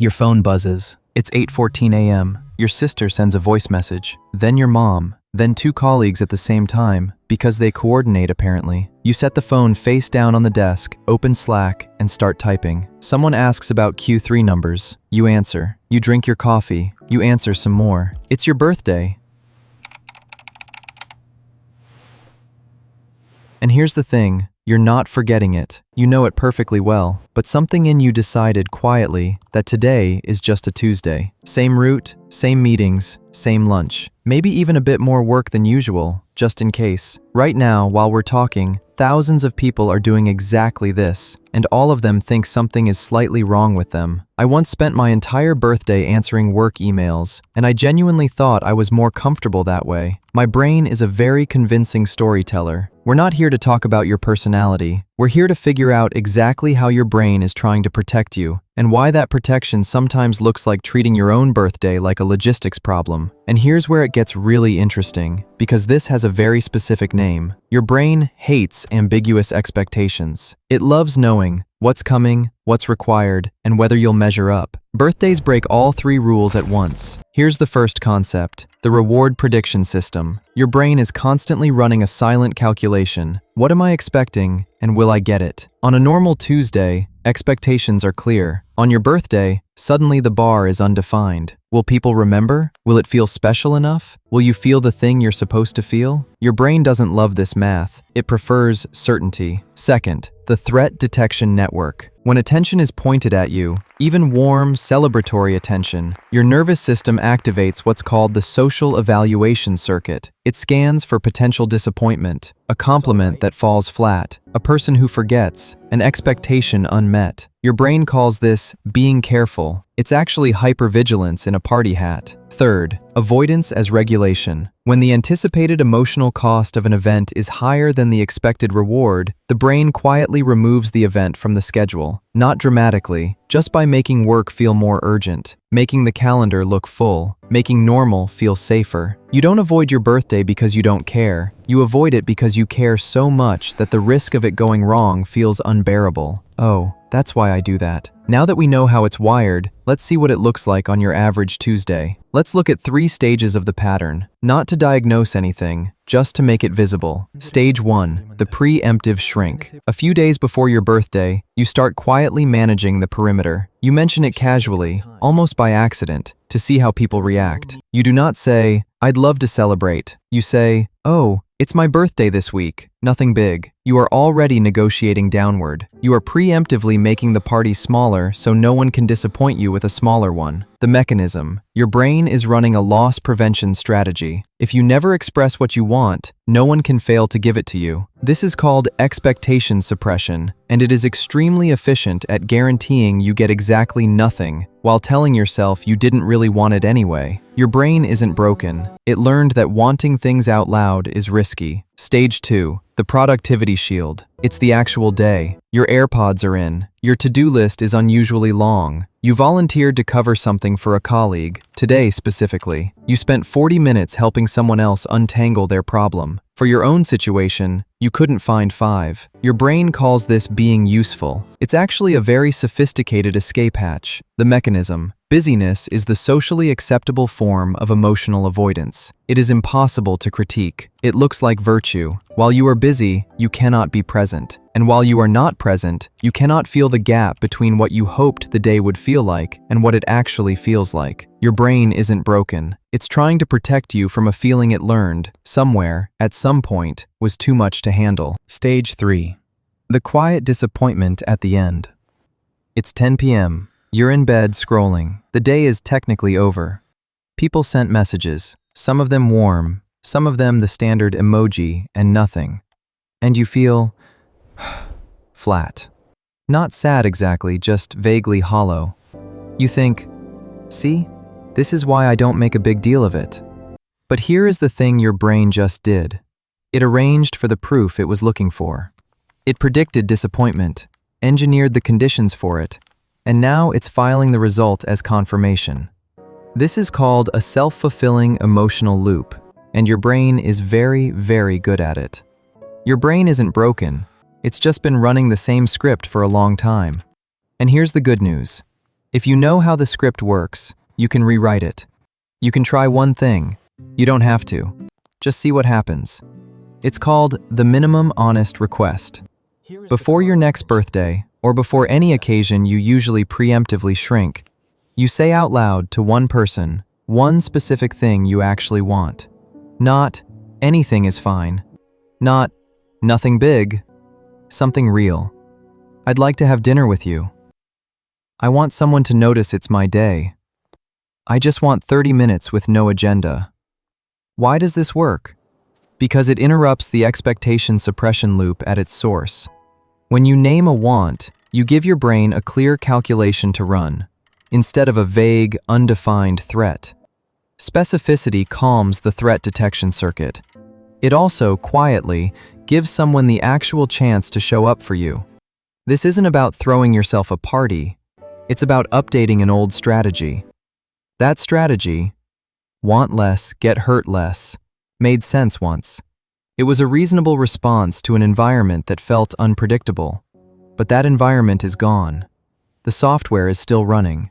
Your phone buzzes. It's 8:14 a.m. Your sister sends a voice message, then your mom, then two colleagues at the same time, because they coordinate apparently. You set the phone face down on the desk, open Slack, and start typing. Someone asks about Q3 numbers. You answer. You drink your coffee. You answer some more. It's your birthday. And here's the thing, you're not forgetting it. You know it perfectly well, but something in you decided quietly that today is just a Tuesday. Same route, same meetings, same lunch. Maybe even a bit more work than usual, just in case. Right now, while we're talking, thousands of people are doing exactly this, and all of them think something is slightly wrong with them. I once spent my entire birthday answering work emails, and I genuinely thought I was more comfortable that way. My brain is a very convincing storyteller. We're not here to talk about your personality. We're here to figure out exactly how your brain is trying to protect you, and why that protection sometimes looks like treating your own birthday like a logistics problem. And here's where it gets really interesting, because this has a very specific name. Your brain hates ambiguous expectations. It loves knowing what's coming, what's required, and whether you'll measure up. Birthdays break all three rules at once. Here's the first concept, the reward prediction system. Your brain is constantly running a silent calculation. What am I expecting, and will I get it? On a normal Tuesday, expectations are clear. On your birthday, suddenly the bar is undefined. Will people remember? Will it feel special enough? Will you feel the thing you're supposed to feel? Your brain doesn't love this math. It prefers certainty. Second, the threat detection network. When attention is pointed at you, even warm, celebratory attention, your nervous system activates what's called the social evaluation circuit. It scans for potential disappointment, a compliment that falls flat, a person who forgets, an expectation unmet. Your brain calls this being careful. It's actually hypervigilance in a party hat. Third, avoidance as regulation. When the anticipated emotional cost of an event is higher than the expected reward, the brain quietly removes the event from the schedule. Not dramatically, just by making work feel more urgent, making the calendar look full, making normal feel safer. You don't avoid your birthday because you don't care. You avoid it because you care so much that the risk of it going wrong feels unbearable. Oh, that's why I do that. Now that we know how it's wired, let's see what it looks like on your average Tuesday. Let's look at 3 stages of the pattern, not to diagnose anything, just to make it visible. Stage 1, the preemptive shrink. A few days before your birthday, you start quietly managing the perimeter. You mention it casually, almost by accident, to see how people react. You do not say, "I'd love to celebrate." You say, "Oh, it's my birthday this week." Nothing big. You are already negotiating downward. You are preemptively making the party smaller so no one can disappoint you with a smaller one. The mechanism. Your brain is running a loss prevention strategy. If you never express what you want, no one can fail to give it to you. This is called expectation suppression, and it is extremely efficient at guaranteeing you get exactly nothing while telling yourself you didn't really want it anyway. Your brain isn't broken. It learned that wanting things out loud is risky. Stage 2, the productivity shield. It's the actual day. Your AirPods are in. Your to-do list is unusually long. You volunteered to cover something for a colleague, today specifically. You spent 40 minutes helping someone else untangle their problem. For your own situation, you couldn't find 5. Your brain calls this being useful. It's actually a very sophisticated escape hatch. The mechanism. Busyness is the socially acceptable form of emotional avoidance. It is impossible to critique. It looks like virtue. While you are busy, you cannot be present. And while you are not present, you cannot feel the gap between what you hoped the day would feel like and what it actually feels like. Your brain isn't broken. It's trying to protect you from a feeling it learned, somewhere, at some point, was too much to handle. Stage 3. The quiet disappointment at the end. It's 10 p.m. You're in bed scrolling. The day is technically over. People sent messages, some of them warm, some of them the standard emoji and nothing. And you feel flat. Not sad exactly, just vaguely hollow. You think, see, this is why I don't make a big deal of it. But here is the thing your brain just did. It arranged for the proof it was looking for. It predicted disappointment, engineered the conditions for it, and now it's filing the result as confirmation. This is called a self-fulfilling emotional loop, and your brain is very, very good at it. Your brain isn't broken, it's just been running the same script for a long time. And here's the good news. If you know how the script works, you can rewrite it. You can try one thing. You don't have to. Just see what happens. It's called the minimum honest request. Before your next birthday, or before any occasion you usually preemptively shrink, you say out loud to one person one specific thing you actually want. Not, anything is fine. Not, nothing big. Something real. I'd like to have dinner with you. I want someone to notice it's my day. I just want 30 minutes with no agenda. Why does this work? Because it interrupts the expectation suppression loop at its source. When you name a want, you give your brain a clear calculation to run, instead of a vague, undefined threat. Specificity calms the threat detection circuit. It also, quietly, gives someone the actual chance to show up for you. This isn't about throwing yourself a party. It's about updating an old strategy. That strategy, want less, get hurt less, made sense once. It was a reasonable response to an environment that felt unpredictable. But that environment is gone. The software is still running.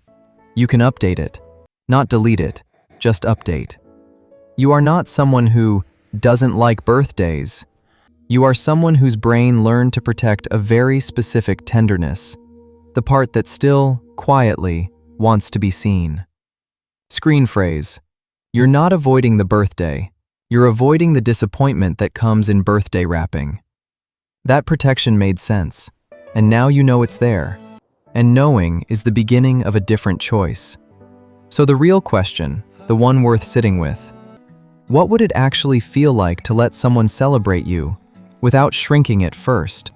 You can update it, not delete it, just update. You are not someone who doesn't like birthdays. You are someone whose brain learned to protect a very specific tenderness, the part that still, quietly, wants to be seen. Screen phrase: you're not avoiding the birthday. You're avoiding the disappointment that comes in birthday wrapping. That protection made sense, and now you know it's there. And knowing is the beginning of a different choice. So the real question, the one worth sitting with: what would it actually feel like to let someone celebrate you without shrinking it first?